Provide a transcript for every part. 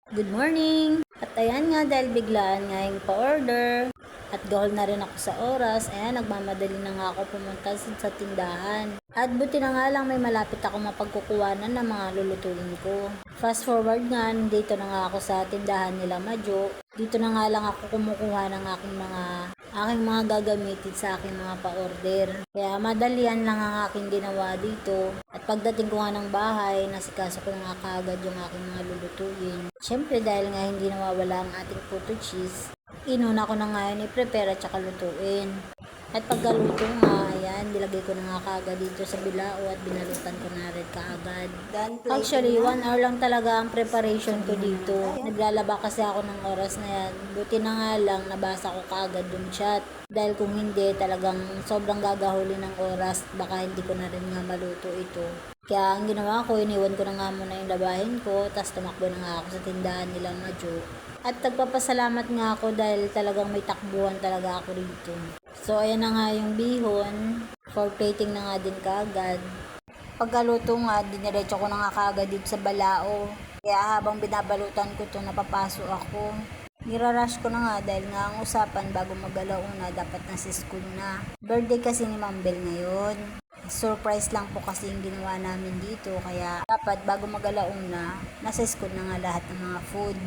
Good morning! At ayan nga, dahil biglaan nga yung pa-order at gahol na rin ako sa oras, ayan, nagmamadali na nga ako pumunta sa tindahan. At buti na nga lang may malapit ako mapagkukuhanan ng mga lulutuin ko. Fast forward nga, dito na nga ako sa tindahan nila Majo. Dito na nga lang ako kumukuha ng aking mga gagamitin sa aking mga pa-order. Kaya madalian lang ang aking ginawa dito. At pagdating ko nga ng bahay, nasikaso ko na nga kaagad yung aking mga lulutuin. Siyempre dahil nga hindi nawawala ang ating puto cheese, inuna ko na nga yun i-prepare at saka lutuin. At pagkaluto nga, ayan, nilagay ko na nga kaagad dito sa bilao at binalutan ko na rin kaagad. Actually, 1 hour lang talaga ang preparation ko dito. Naglalaba kasi ako ng oras na yan. Buti na nga lang, nabasa ko kaagad yung chat. Dahil kung hindi, talagang sobrang gagahuli ng oras. Baka hindi ko na rin nga maluto ito. Kaya ang ginawa ko, iniwan ko na nga muna yung labahin ko. Tapos tumakbo na nga ako sa tindahan nila Majo. At nagpapasalamat nga ako dahil talagang may takbuhan talaga ako dito. So ayan na nga yung bihon. For plating na nga din kaagad. Pagkaluto nga, diniretso ko na nga kaagad dito sa balao. Kaya habang binabalutan ko to, napapaso ako. Nirarush ko na nga dahil nga ang usapan bago mag-alauna dapat nasa school na. Birthday kasi ni Ma'am Bel ngayon. Surprise lang po kasi yung ginawa namin dito. Kaya dapat bago mag-alauna, nasa school na nga lahat ng mga food.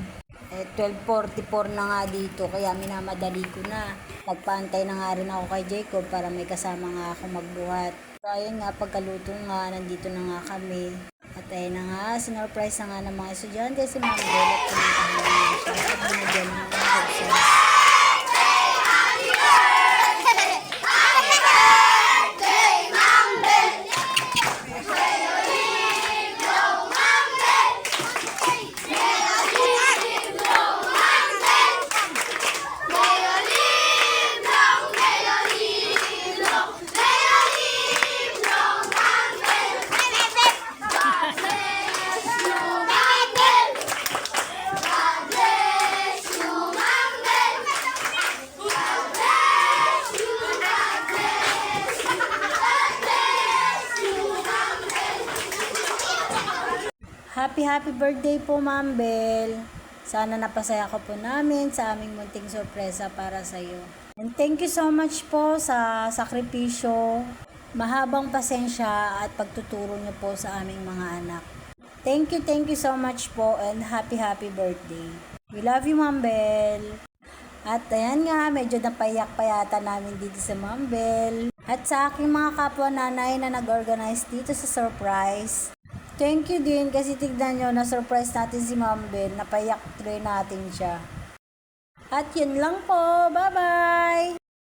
12:44 na nga dito kaya minamadali ko na. Nagpaantay na nga rin ako kay Jacob para may kasama nga ako magbuhat. So ayun nga, pagkaluto nga, nandito na nga kami. At ayun na nga, sinurprise na nga ng mga estudyante si Ma'am Bel at pinuntahan na nga siya at binigyan ng success. Happy birthday po, Ma'am Bel. Sana napasaya ko po namin sa aming munting sorpresa para sa iyo. And thank you so much po sa sakripisyo, mahabang pasensya at pagtuturo niyo po sa aming mga anak. Thank you so much po and happy birthday. We love you, Ma'am Bel. At ayan nga, medyo napayak pa yata namin dito sa Ma'am Bel. At sa aking mga kapwa nanay na nag-organize dito sa surprise. Thank you din kasi tignan nyo, na-surprise natin si Ma'am Bel, napayak rin natin siya. At yun lang po, bye-bye!